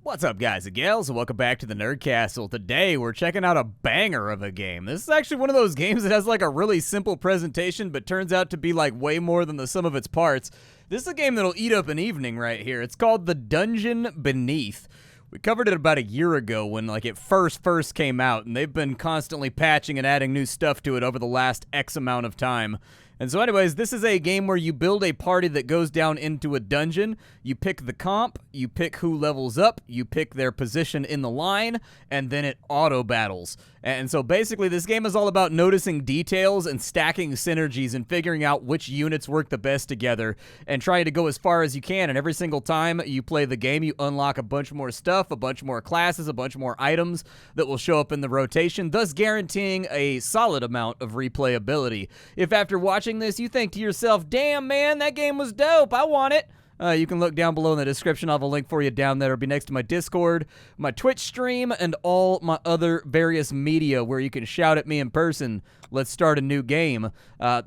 What's up, guys and gals, and welcome back to the Nerd Castle. Today, we're checking out a banger of a game. This is actually one of those games that has like a really simple presentation, but turns out to be like way more than the sum of its parts. This is a game that'll eat up an evening right here. It's called The Dungeon Beneath. We covered it about a year ago when like it first came out, and they've been constantly patching and adding new stuff to it over the last X amount of time. And so anyways, this is a game where you build a party that goes down into a dungeon. You pick the comp, you pick who levels up, you pick their position in the line, and then it auto battles. And so basically this game is all about noticing details and stacking synergies and figuring out which units work the best together and trying to go as far as you can. And every single time you play the game, you unlock a bunch more stuff, a bunch more classes, a bunch more items that will show up in the rotation, thus guaranteeing a solid amount of replayability. If after watching this you think to yourself, damn man, that game was dope, I want it, you can look down below in the description. I'll have a link for you down there. It'll be next to my Discord, my Twitch stream, and all my other various media where you can shout at me in person. Let's start a new game.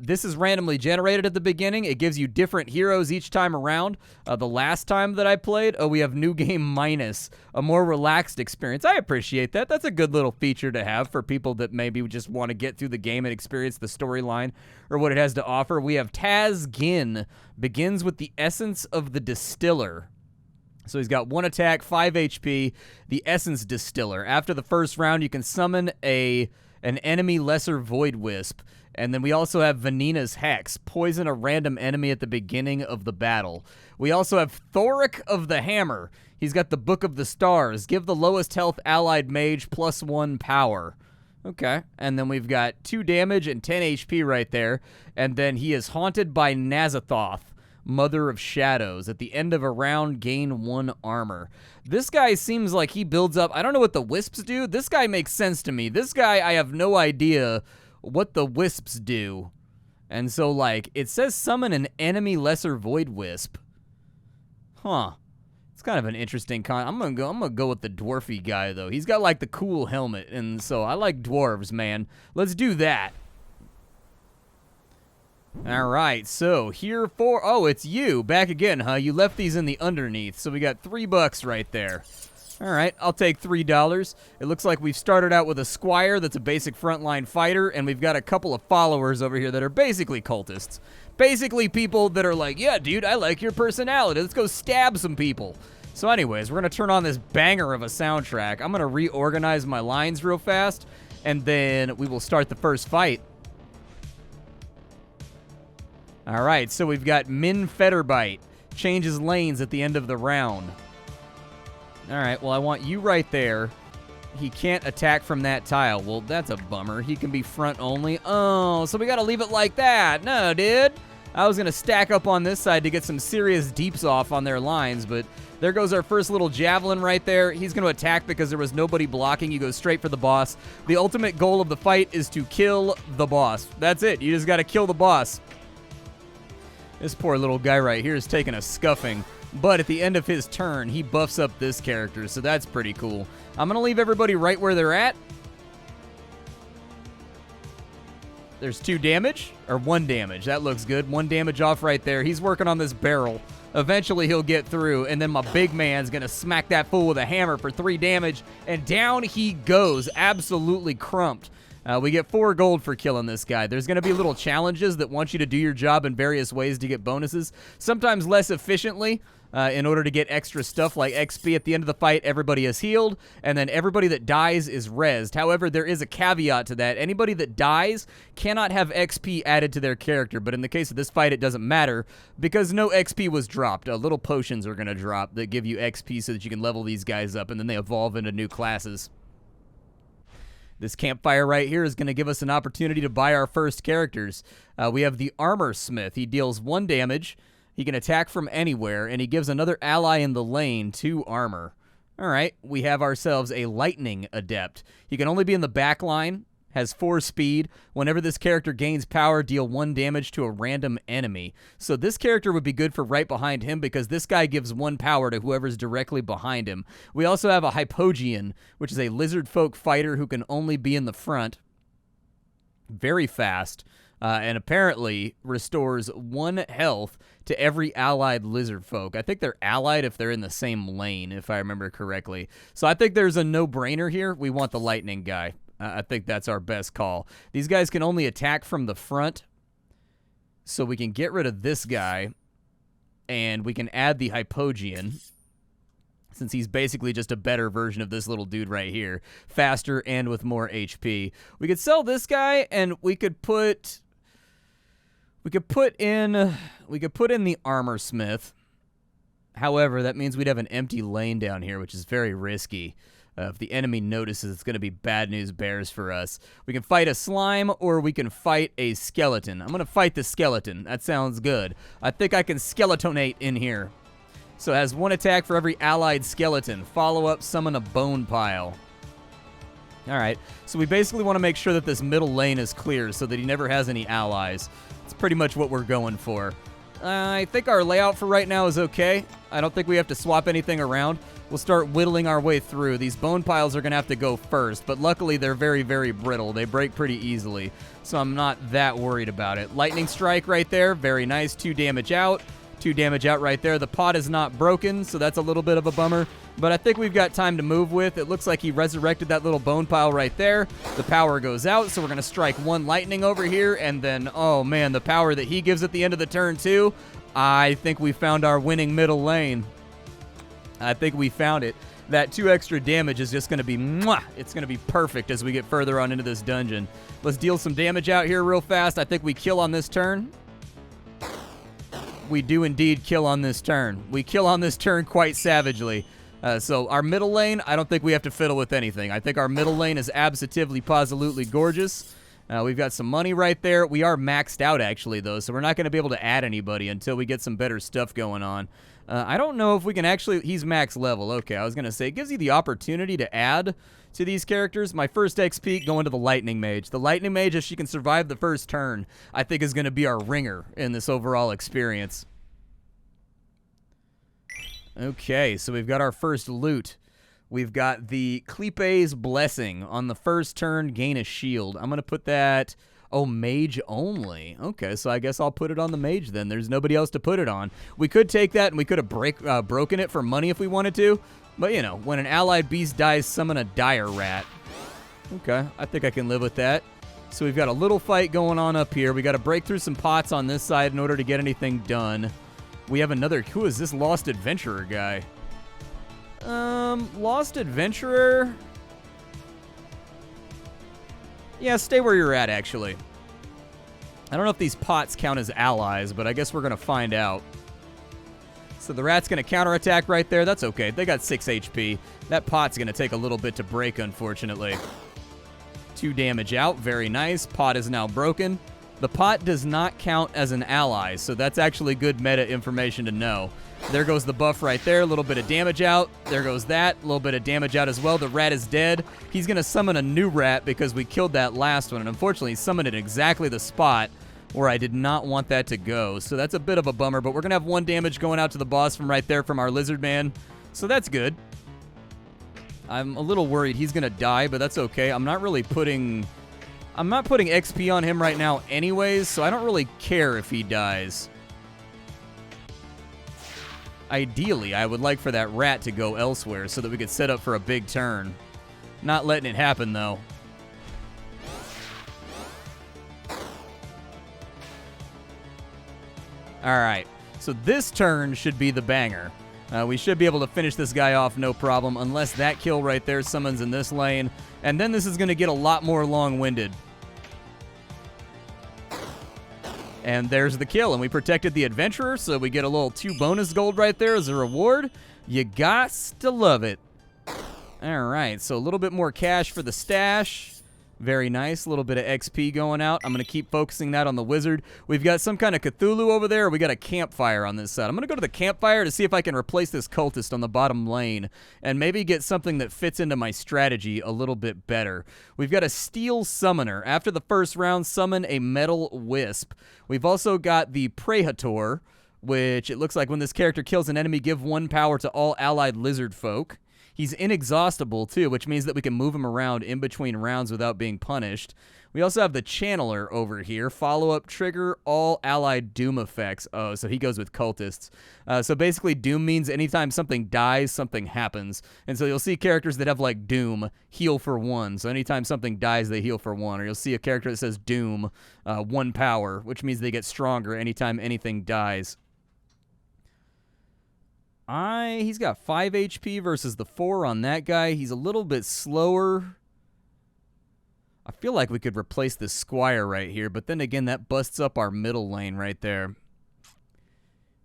This is randomly generated at the beginning. It gives you different heroes each time around. The last time that I played, we have New Game Minus, a more relaxed experience. I appreciate that. That's a good little feature to have for people that maybe just want to get through the game and experience the storyline or what it has to offer. We have Taz Gin, begins with the essence of the distiller. So he's got 1 attack, 5 HP, the Essence Distiller. After the first round, you can summon an enemy Lesser Void Wisp. And then we also have Vanina's Hex, poison a random enemy at the beginning of the battle. We also have Thoric of the Hammer. He's got the Book of the Stars. Give the lowest health allied mage +1 power. Okay, and then we've got 2 damage and 10 HP right there. And then he is haunted by Nazathoth, Mother of Shadows. At the end of a round, gain 1 armor. This guy seems like he builds up. I don't know what the wisps do. This guy makes sense to me. This guy, I have no idea what the wisps do. And so, like, it says summon an enemy Lesser Void Wisp. Huh. It's kind of an interesting I'm gonna go with the dwarfy guy, though. He's got, like, the cool helmet, and so I like dwarves, man. Let's do that. All right, so here for, it's you, back again, huh? You left these in the underneath, so we got $3 right there. All right, I'll take $3. It looks like we've started out with a squire that's a basic frontline fighter, and we've got a couple of followers over here that are basically cultists. Basically people that are like, yeah, dude, I like your personality. Let's go stab some people. So anyways, we're going to turn on this banger of a soundtrack. I'm going to reorganize my lines real fast, and then we will start the first fight. All right, so we've got Min Fetterbite. Changes lanes at the end of the round. All right, well, I want you right there. He can't attack from that tile. Well, that's a bummer. He can be front only. Oh, so we got to leave it like that. No, dude. I was going to stack up on this side to get some serious deeps off on their lines, but there goes our first little javelin right there. He's going to attack because there was nobody blocking. You go straight for the boss. The ultimate goal of the fight is to kill the boss. That's it. You just got to kill the boss. This poor little guy right here is taking a scuffing, but at the end of his turn, he buffs up this character, so that's pretty cool. I'm going to leave everybody right where they're at. There's 2 damage, or 1 damage. That looks good. 1 damage off right there. He's working on this barrel. Eventually, he'll get through, and then my big man's going to smack that fool with a hammer for 3 damage, and down he goes, absolutely crumped. We get 4 gold for killing this guy. There's going to be little challenges that want you to do your job in various ways to get bonuses, sometimes less efficiently in order to get extra stuff like XP. At the end of the fight, everybody is healed, and then everybody that dies is rezzed. However, there is a caveat to that. Anybody that dies cannot have XP added to their character, but in the case of this fight, it doesn't matter because no XP was dropped. Little potions are going to drop that give you XP so that you can level these guys up, and then they evolve into new classes. This campfire right here is going to give us an opportunity to buy our first characters. We have the Armor Smith. He deals 1 damage. He can attack from anywhere, and he gives another ally in the lane 2 armor. All right, we have ourselves a Lightning Adept. He can only be in the back line, has 4 speed. Whenever this character gains power, deal 1 damage to a random enemy. So this character would be good for right behind him because this guy gives 1 power to whoever's directly behind him. We also have a Hypogean, which is a lizard folk fighter who can only be in the front. Very fast. and apparently restores 1 health to every allied lizard folk. I think they're allied if they're in the same lane, if I remember correctly. So I think there's a no-brainer here. We want the lightning guy. I think that's our best call. These guys can only attack from the front, so we can get rid of this guy, and we can add the Hypogean, since he's basically just a better version of this little dude right here. Faster and with more HP. We could sell this guy, and we could put in the armor smith. However, that means we'd have an empty lane down here, which is very risky. If the enemy notices, it's going to be bad news bears for us. We can fight a slime, or we can fight a skeleton. I'm going to fight the skeleton. That sounds good. I think I can skeletonate in here. So it has 1 attack for every allied skeleton. Follow up, summon a bone pile. All right, so we basically want to make sure that this middle lane is clear so that he never has any allies. It's pretty much what we're going for. I think our layout for right now is okay. I don't think we have to swap anything around. We'll start whittling our way through. These bone piles are going to have to go first, but luckily they're very, very brittle. They break pretty easily, so I'm not that worried about it. Lightning strike right there. Very nice. 2 damage out. 2 damage out right there. The pot is not broken, so that's a little bit of a bummer, but I think we've got time to move with. It looks like he resurrected that little bone pile right there. The power goes out, so we're going to strike 1 lightning over here, and then, oh man, the power that he gives at the end of the turn too. I think we found our winning middle lane. I think we found it. That 2 extra damage is just going to be mwah. It's going to be perfect as we get further on into this dungeon. Let's deal some damage out here real fast. I think we kill on this turn. We do indeed kill on this turn. We kill on this turn quite savagely. So our middle lane, I don't think we have to fiddle with anything. I think our middle lane is absolutely, positively gorgeous. We've got some money right there. We are maxed out, actually, though, so we're not going to be able to add anybody until we get some better stuff going on. I don't know if we can actually... He's max level. Okay, I was going to say, it gives you the opportunity to add to these characters. My first XP going to the Lightning Mage. The Lightning Mage, if she can survive the first turn, I think is going to be our ringer in this overall experience. Okay, so we've got our first loot. We've got the Clipe's Blessing. On the first turn, gain a shield. I'm going to put that... Oh, mage only. Okay, so I guess I'll put it on the mage then. There's nobody else to put it on. We could take that and we could have broken it for money if we wanted to. But, you know, when an allied beast dies, summon a dire rat. Okay, I think I can live with that. So we've got a little fight going on up here. We got to break through some pots on this side in order to get anything done. We have another... Who is this Lost Adventurer guy? Lost Adventurer... Yeah, stay where you're at, actually. I don't know if these pots count as allies, but I guess we're going to find out. So the rat's going to counterattack right there. That's okay. They got 6 HP. That pot's going to take a little bit to break, unfortunately. 2 damage out. Very nice. Pot is now broken. The pot does not count as an ally, so that's actually good meta information to know. There goes the buff right there. A little bit of damage out. There goes that. A little bit of damage out as well. The rat is dead. He's going to summon a new rat because we killed that last one, and unfortunately he summoned it in exactly the spot where I did not want that to go. So that's a bit of a bummer, but we're going to have 1 damage going out to the boss from right there from our lizard man. So that's good. I'm a little worried he's going to die, but that's okay. I'm not putting XP on him right now anyways, so I don't really care if he dies. Ideally, I would like for that rat to go elsewhere so that we could set up for a big turn. Not letting it happen, though. Alright, so this turn should be the banger. We should be able to finish this guy off no problem, unless that kill right there summons in this lane. And then this is going to get a lot more long-winded. And there's the kill, and we protected the adventurer, so we get a little 2 bonus gold right there as a reward. You gots to love it. All right, so a little bit more cash for the stash. Very nice, a little bit of XP going out. I'm going to keep focusing that on the wizard. We've got some kind of Cthulhu over there. We got a campfire on this side. I'm going to go to the campfire to see if I can replace this cultist on the bottom lane and maybe get something that fits into my strategy a little bit better. We've got a steel summoner. After the first round, summon a metal wisp. We've also got the Praetor, which it looks like when this character kills an enemy, give 1 power to all allied lizard folk. He's inexhaustible, too, which means that we can move him around in between rounds without being punished. We also have the Channeler over here. Follow-up, trigger all allied Doom effects. Oh, so he goes with cultists. So basically, Doom means anytime something dies, something happens. And so you'll see characters that have, like, Doom, heal for 1. So anytime something dies, they heal for 1. Or you'll see a character that says Doom, 1 power, which means they get stronger anytime anything dies. He's got 5 HP versus the 4 on that guy. He's a little bit slower. I feel like we could replace this Squire right here, but then again, that busts up our middle lane right there.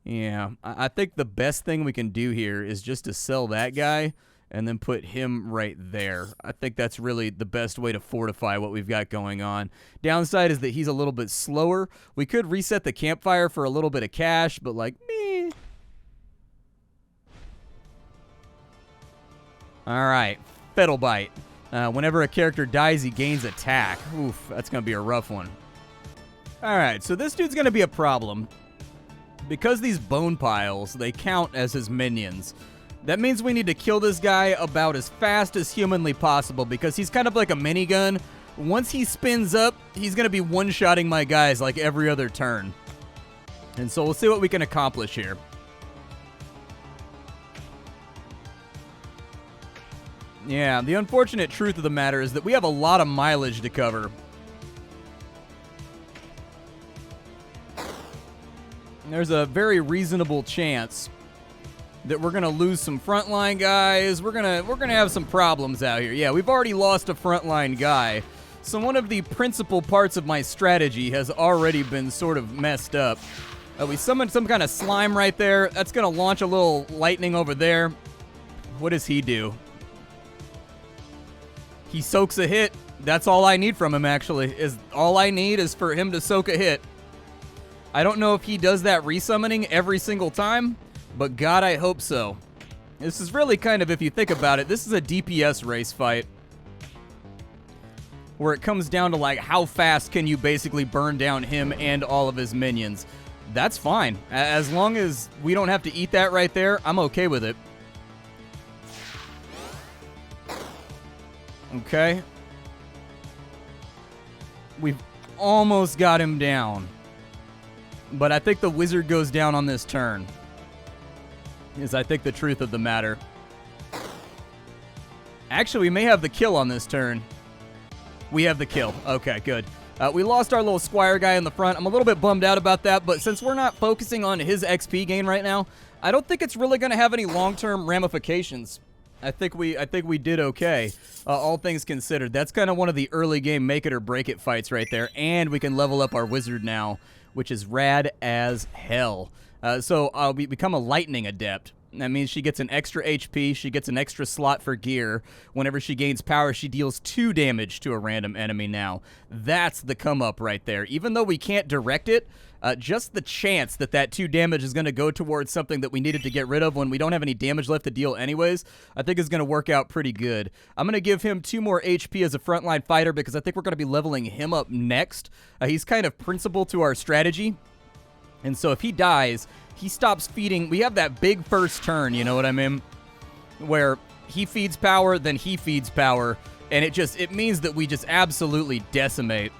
Yeah, I think the best thing we can do here is just to sell that guy and then put him right there. I think that's really the best way to fortify what we've got going on. Downside is that he's a little bit slower. We could reset the campfire for a little bit of cash, but like, meh. All right, Fiddle Bite. Whenever a character dies, he gains attack. Oof, that's going to be a rough one. All right, so this dude's going to be a problem. Because these bone piles, they count as his minions. That means we need to kill this guy about as fast as humanly possible because he's kind of like a minigun. Once he spins up, he's going to be one-shotting my guys like every other turn. And so we'll see what we can accomplish here. Yeah, the unfortunate truth of the matter is that we have a lot of mileage to cover. There's a very reasonable chance that we're going to lose some frontline guys. We're going to have some problems out here. Yeah, we've already lost a frontline guy. So one of the principal parts of my strategy has already been sort of messed up. We summoned some kind of slime right there. That's going to launch a little lightning over there. What does he do? He soaks a hit. That's all I need from him, actually. All I need is for him to soak a hit. I don't know if he does that resummoning every single time, but God, I hope so. This is really kind of, if you think about it, this is a DPS race fight. Where it comes down to, like, how fast can you basically burn down him and all of his minions. That's fine. As long as we don't have to eat that right there, I'm okay with it. Okay. We've almost got him down. But I think the wizard goes down on this turn. Is I think the truth of the matter. Actually, we may have the kill on this turn. We have the kill. Okay, good. We lost our little Squire guy in the front. I'm a little bit bummed out about that, but since we're not focusing on his XP gain right now, I don't think it's really going to have any long-term ramifications. I think we did okay, all things considered. That's kind of one of the early game make it or break it fights right there, and we can level up our wizard now, which is rad as hell. So we become a lightning adept. That means she gets an extra HP, she gets an extra slot for gear. Whenever she gains power, she deals 2 damage to a random enemy now. That's the come up right there. Even though we can't direct it, just the chance that that 2 damage is going to go towards something that we needed to get rid of when we don't have any damage left to deal anyways, I think is going to work out pretty good. I'm going to give him 2 more HP as a frontline fighter because I think we're going to be leveling him up next. He's kind of principal to our strategy. And so if he dies, he stops feeding. We have that big first turn, you know what I mean? Where he feeds power, then he feeds power, and it means that we just absolutely decimate.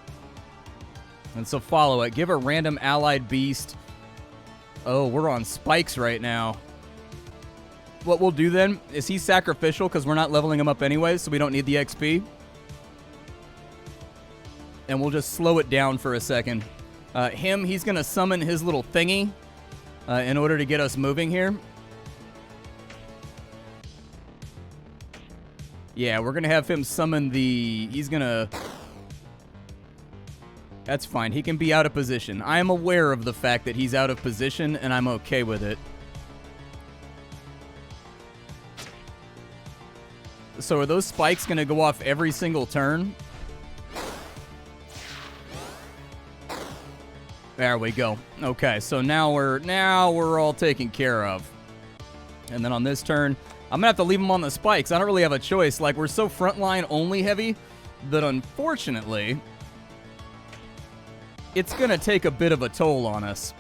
And so follow it. Give a random allied beast. Oh, we're on spikes right now. What we'll do then is he's sacrificial because we're not leveling him up anyways, so we don't need the XP. And we'll just slow it down for a second. He's going to summon his little thingy in order to get us moving here. Yeah, we're going to have him summon he's going to... That's fine. He can be out of position. I am aware of the fact that he's out of position, and I'm okay with it. So are those spikes going to go off every single turn? There we go. Okay, so now we're all taken care of. And then on this turn, I'm going to have to leave him on the spikes. I don't really have a choice. Like, we're so frontline only heavy that unfortunately, it's going to take a bit of a toll on us.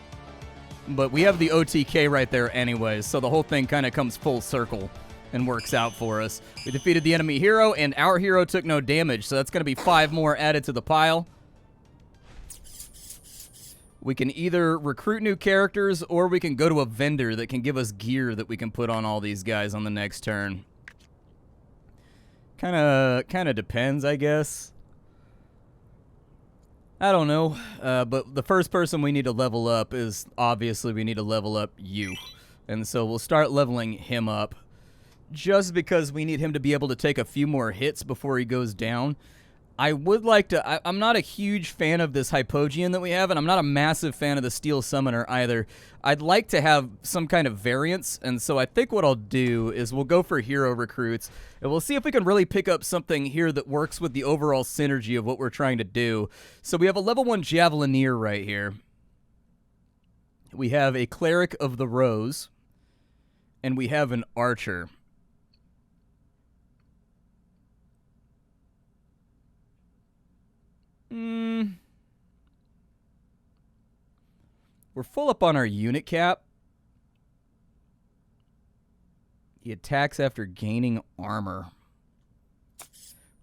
But we have the OTK right there anyways, so the whole thing kind of comes full circle. and works out for us. We defeated the enemy hero, and our hero took no damage, so that's going to be 5 more added to the pile. We can either recruit new characters, or we can go to a vendor that can give us gear that we can put on all these guys on the next turn. Kind of depends, I guess. I don't know, but the first person we need to level up is, obviously, we need to level up you. And so we'll start leveling him up, just because we need him to be able to take a few more hits before he goes down. I would like to... I'm not a huge fan of this Hypogean that we have, and I'm not a massive fan of the Steel Summoner either. I'd like to have some kind of variance, and so I think what I'll do is we'll go for hero recruits, and we'll see if we can really pick up something here that works with the overall synergy of what we're trying to do. So we have a level 1 Javelineer right here. We have a Cleric of the Rose, and we have an Archer. We're full up on our unit cap. He attacks after gaining armor.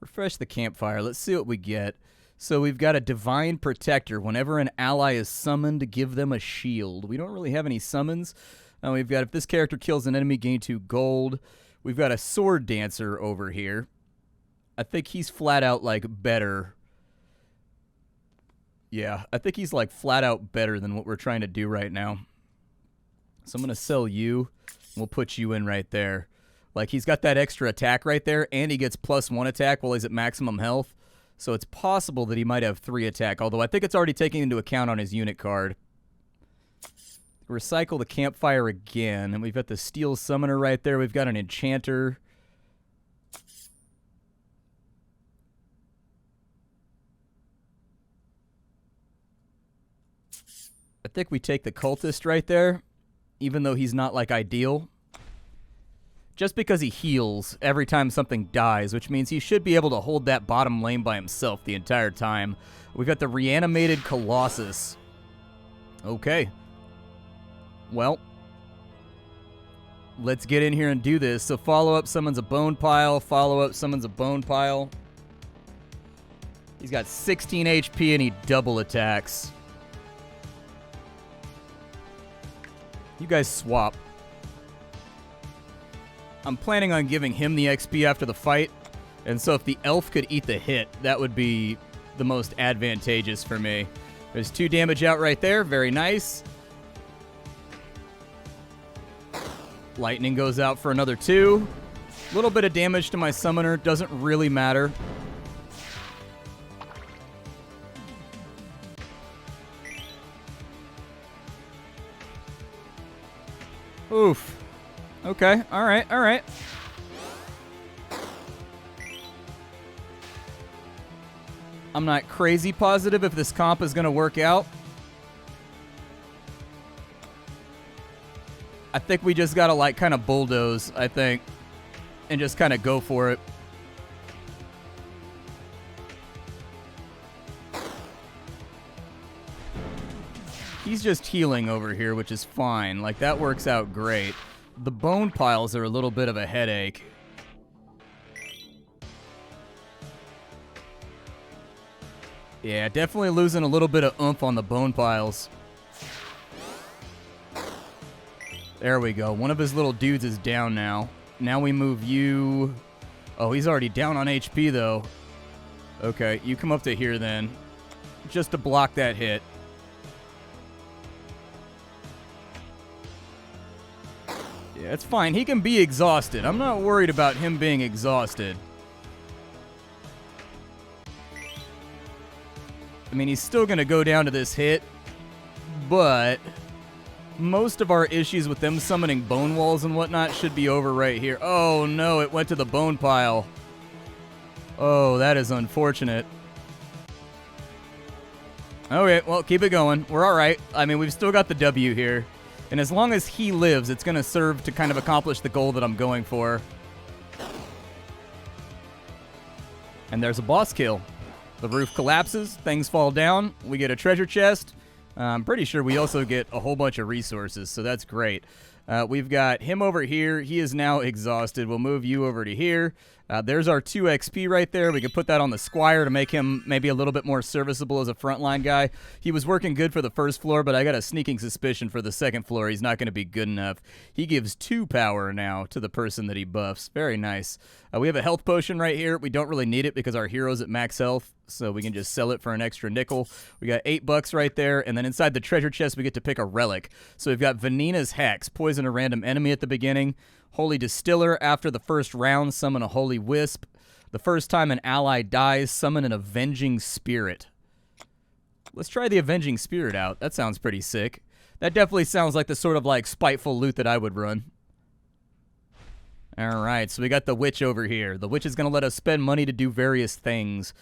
Refresh the campfire. Let's see what we get. So we've got a Divine Protector. Whenever an ally is summoned, give them a shield. We don't really have any summons. We've got, if this character kills an enemy, gain 2 gold. We've got a Sword Dancer over here. I think he's flat out, like, better. Yeah, I think he's, like, flat out better than what we're trying to do right now. So I'm going to sell you. We'll put you in right there. Like, he's got that extra attack right there, and he gets +1 attack while he's at maximum health. So it's possible that he might have 3 attack, although I think it's already taken into account on his unit card. Recycle the campfire again, and we've got the Steel Summoner right there. We've got an Enchanter. I think we take the Cultist right there, even though he's not, like, ideal. Just because he heals every time something dies, which means he should be able to hold that bottom lane by himself the entire time. We've got the Reanimated Colossus. Okay. Well, let's get in here and do this. So follow-up summons a bone pile. Follow-up summons a bone pile. He's got 16 HP and he double attacks. You guys swap. I'm planning on giving him the XP after the fight, and so if the elf could eat the hit, that would be the most advantageous for me. There's 2 damage out right there. Very nice. Lightning goes out for another 2. A little bit of damage to my summoner. Doesn't really matter. Oof. Okay, alright, alright. I'm not crazy positive if this comp is going to work out. I think we just got to, like, kind of bulldoze, I think, and just kind of go for it. He's just healing over here, which is fine. Like, that works out great. The bone piles are a little bit of a headache. Yeah, definitely losing a little bit of oomph on the bone piles. There we go. One of his little dudes is down now. Now we move you... Oh, he's already down on HP, though. Okay, you come up to here, then. Just to block that hit. Yeah, it's fine. He can be exhausted. I'm not worried about him being exhausted. I mean, he's still going to go down to this hit, but most of our issues with them summoning bone walls and whatnot should be over right here. Oh, no, it went to the bone pile. Oh, that is unfortunate. Okay, well, keep it going. We're all right. I mean, we've still got the W here. And as long as he lives, it's going to serve to kind of accomplish the goal that I'm going for. And there's a boss kill. The roof collapses, things fall down, we get a treasure chest. I'm pretty sure we also get a whole bunch of resources, so that's great. We've got him over here. He is now exhausted. We'll move you over to here. There's our 2 XP right there. We can put that on the Squire to make him maybe a little bit more serviceable as a frontline guy. He was working good for the first floor, but I got a sneaking suspicion for the second floor he's not going to be good enough. He gives 2 power now to the person that he buffs. Very nice. We have a health potion right here. We don't really need it because our hero's at max health, so we can just sell it for an extra nickel. We got $8 right there, and then inside the treasure chest we get to pick a relic. So we've got Vanina's Hex, poison a random enemy at the beginning. Holy Distiller, after the first round, summon a Holy Wisp. The first time an ally dies, summon an Avenging Spirit. Let's try the Avenging Spirit out. That sounds pretty sick. That definitely sounds like the sort of like spiteful loot that I would run. Alright, so we got the witch over here. The witch is going to let us spend money to do various things.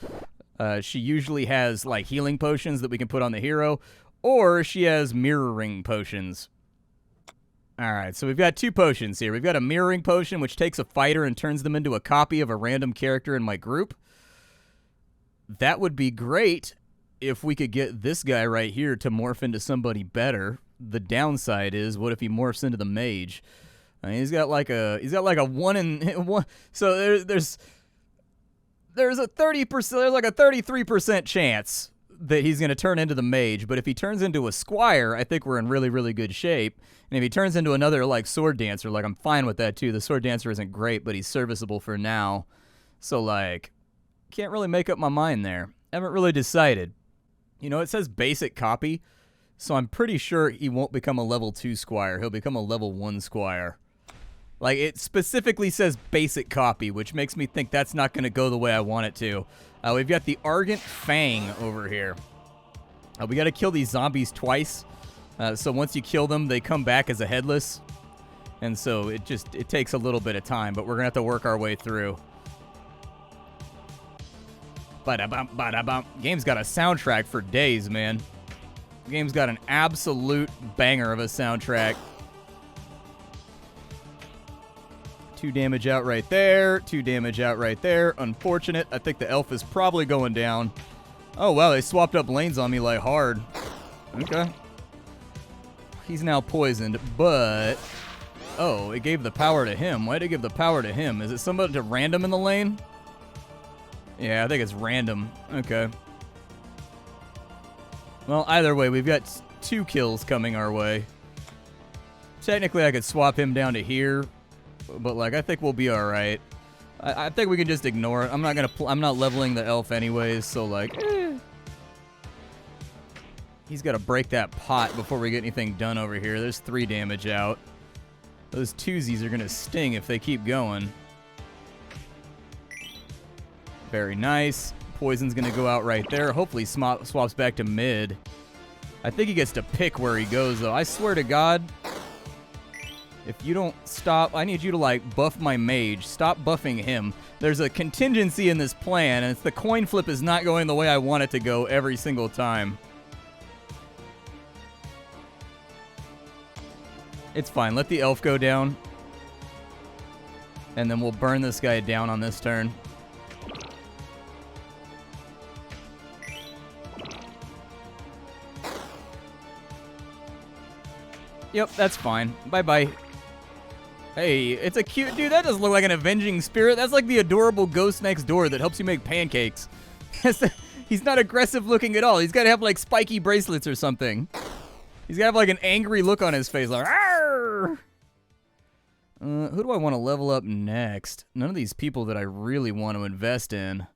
She usually has like healing potions that we can put on the hero, or she has mirroring potions. Alright, so we've got 2 potions here. We've got a mirroring potion, which takes a fighter and turns them into a copy of a random character in my group. That would be great if we could get this guy right here to morph into somebody better. The downside is, what if he morphs into the mage? I mean, he's got like a 1 in 1. So there's a 30%, there's like a 33% chance that he's going to turn into the mage, but if he turns into a squire, I think we're in really, really good shape. And if he turns into another, like, sword dancer, like, I'm fine with that, too. The sword dancer isn't great, but he's serviceable for now. So, like, can't really make up my mind there. Haven't really decided. You know, it says basic copy, so I'm pretty sure he won't become a level 2 squire. He'll become a level 1 squire. Like, it specifically says basic copy, which makes me think that's not going to go the way I want it to. We've got the Argent Fang over here. We got to kill these zombies twice. So once you kill them, they come back as a headless. And so it takes a little bit of time, but we're going to have to work our way through. Ba-da-bum, ba-da-bum. Game's got a soundtrack for days, man. Game's got an absolute banger of a soundtrack. 2 damage out right there. 2 damage out right there. Unfortunate. I think the elf is probably going down. Oh, wow. They swapped up lanes on me like hard. Okay. He's now poisoned, but... Oh, it gave the power to him. Why did it give the power to him? Is it somebody to random in the lane? Yeah, I think it's random. Okay. Well, either way, we've got 2 kills coming our way. Technically, I could swap him down to here. But, like, I think we'll be alright. I think we can just ignore it. I'm not leveling the elf anyways, so, like, He's got to break that pot before we get anything done over here. There's 3 damage out. Those twosies are going to sting if they keep going. Very nice. Poison's going to go out right there. Hopefully swaps back to mid. I think he gets to pick where he goes, though. I swear to God... If you don't stop, I need you to, like, buff my mage. Stop buffing him. There's a contingency in this plan, and it's the coin flip is not going the way I want it to go every single time. It's fine. Let the elf go down. And then we'll burn this guy down on this turn. Yep, that's fine. Bye-bye. Hey, it's a cute... Dude, that doesn't look like an avenging spirit. That's like the adorable ghost next door that helps you make pancakes. He's not aggressive looking at all. He's got to have, like, spiky bracelets or something. He's got to have, like, an angry look on his face. Like, argh! Who do I want to level up next? None of these people that I really want to invest in.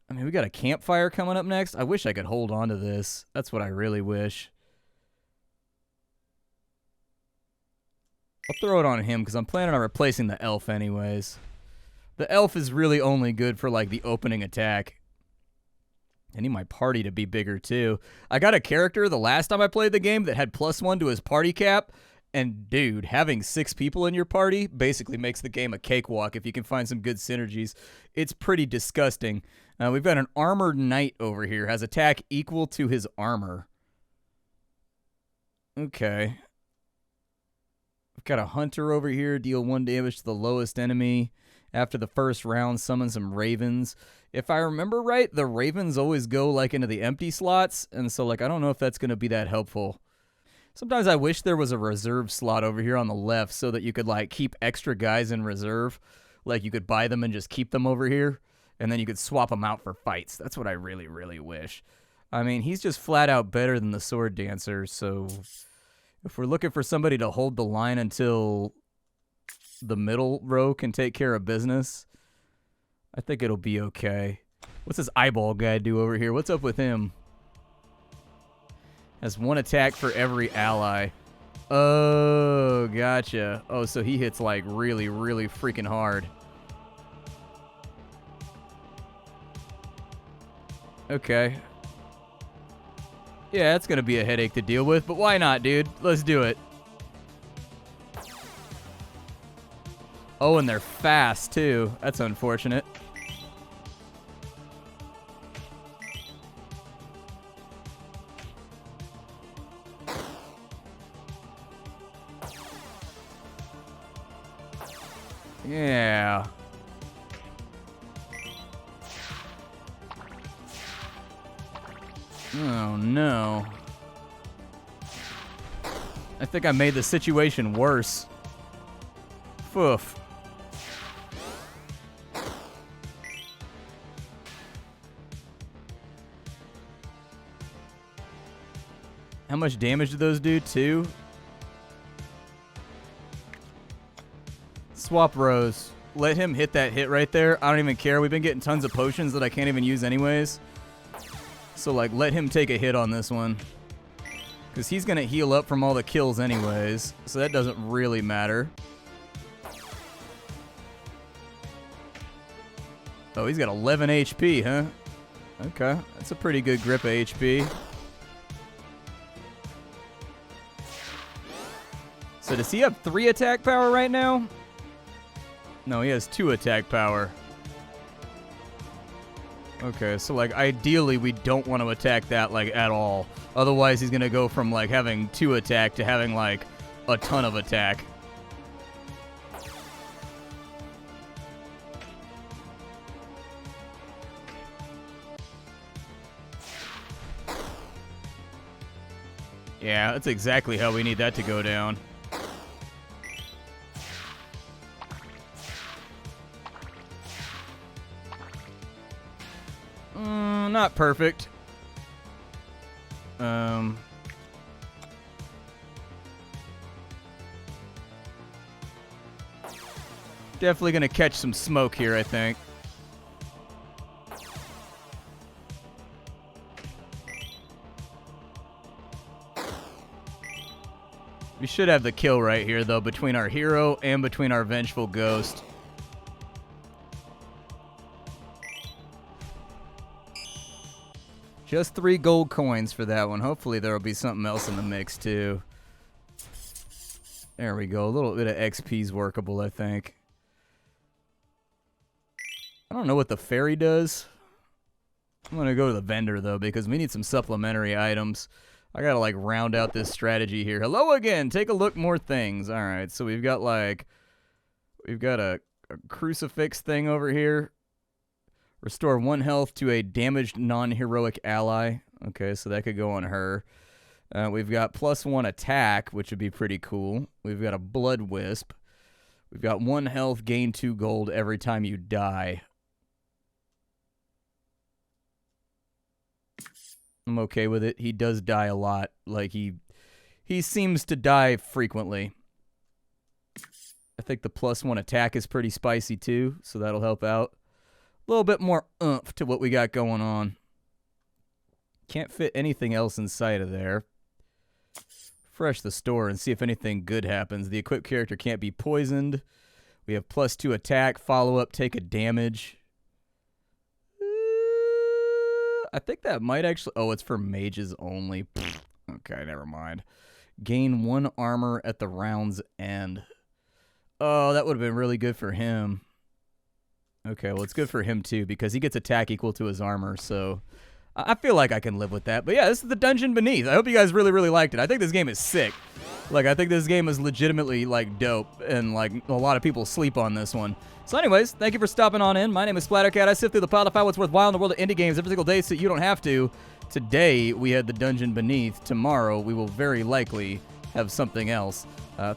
I mean, we got a campfire coming up next. I wish I could hold on to this. That's what I really wish. I'll throw it on him because I'm planning on replacing the elf anyways. The elf is really only good for, like, the opening attack. I need my party to be bigger, too. I got a character the last time I played the game that had +1 to his party cap. And, dude, having 6 people in your party basically makes the game a cakewalk if you can find some good synergies. It's pretty disgusting. We've got an armored knight over here. Has attack equal to his armor. Okay. We've got a hunter over here. Deal 1 damage to the lowest enemy. After the first round, summon some ravens. If I remember right, the ravens always go, like, into the empty slots. And so, like, I don't know if that's going to be that helpful. Sometimes I wish there was a reserve slot over here on the left so that you could, like, keep extra guys in reserve. Like, you could buy them and just keep them over here, and then you could swap them out for fights. That's what I really, really wish. I mean, he's just flat out better than the Sword Dancer, so if we're looking for somebody to hold the line until the middle row can take care of business, I think it'll be okay. What's this eyeball guy do over here? What's up with him? Has 1 attack for every ally. Oh, gotcha. Oh, so he hits, like, really, really freaking hard. Okay. Yeah, that's going to be a headache to deal with, but why not, dude? Let's do it. Oh, and they're fast, too. That's unfortunate. Yeah. Oh, no. I think I made the situation worse. Foof. How much damage do those do? 2? Swap rows. Let him hit that hit right there. I don't even care. We've been getting tons of potions that I can't even use anyways. So, like, let him take a hit on this one. Because he's going to heal up from all the kills anyways. So that doesn't really matter. Oh, he's got 11 HP, huh? Okay. That's a pretty good grip of HP. So does he have 3 attack power right now? No, he has 2 attack power. Okay, so, like, ideally we don't want to attack that, like, at all. Otherwise he's going to go from, like, having 2 attack to having, like, a ton of attack. Yeah, that's exactly how we need that to go down. Not perfect. Definitely gonna catch some smoke here, I think. We should have the kill right here, though, between our hero and between our vengeful ghost. Just 3 gold coins for that one. Hopefully there will be something else in the mix, too. There we go. A little bit of XP is workable, I think. I don't know what the fairy does. I'm going to go to the vendor, though, because we need some supplementary items. I got to, like, round out this strategy here. Hello again. Take a look. More things. All right. So we've got, like, we've got a crucifix thing over here. Restore 1 health to a damaged non-heroic ally. Okay, so that could go on her. We've got +1 attack, which would be pretty cool. We've got a blood wisp. We've got 1 health, gain 2 gold every time you die. I'm okay with it. He does die a lot. Like, he seems to die frequently. I think the +1 attack is pretty spicy, too, so that'll help out. A little bit more oomph to what we got going on. Can't fit anything else inside of there. Refresh the store and see if anything good happens. The equipped character can't be poisoned. We have +2 attack, follow-up, take a damage. I think that might actually... Oh, it's for mages only. Okay, never mind. Gain 1 armor at the round's end. Oh, that would have been really good for him. Okay, well, it's good for him, too, because he gets attack equal to his armor, so I feel like I can live with that. But, yeah, this is the Dungeon Beneath. I hope you guys really, really liked it. I think this game is sick. Like, I think this game is legitimately, like, dope, and, like, a lot of people sleep on this one. So, anyways, thank you for stopping on in. My name is Splattercat. I sift through the pile to find what's worthwhile in the world of indie games every single day so you don't have to. Today, we had the Dungeon Beneath. Tomorrow, we will very likely have something else.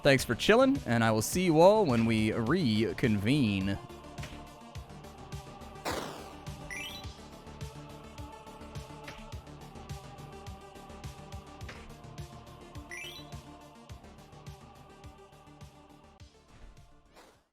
Thanks for chilling, and I will see you all when we reconvene.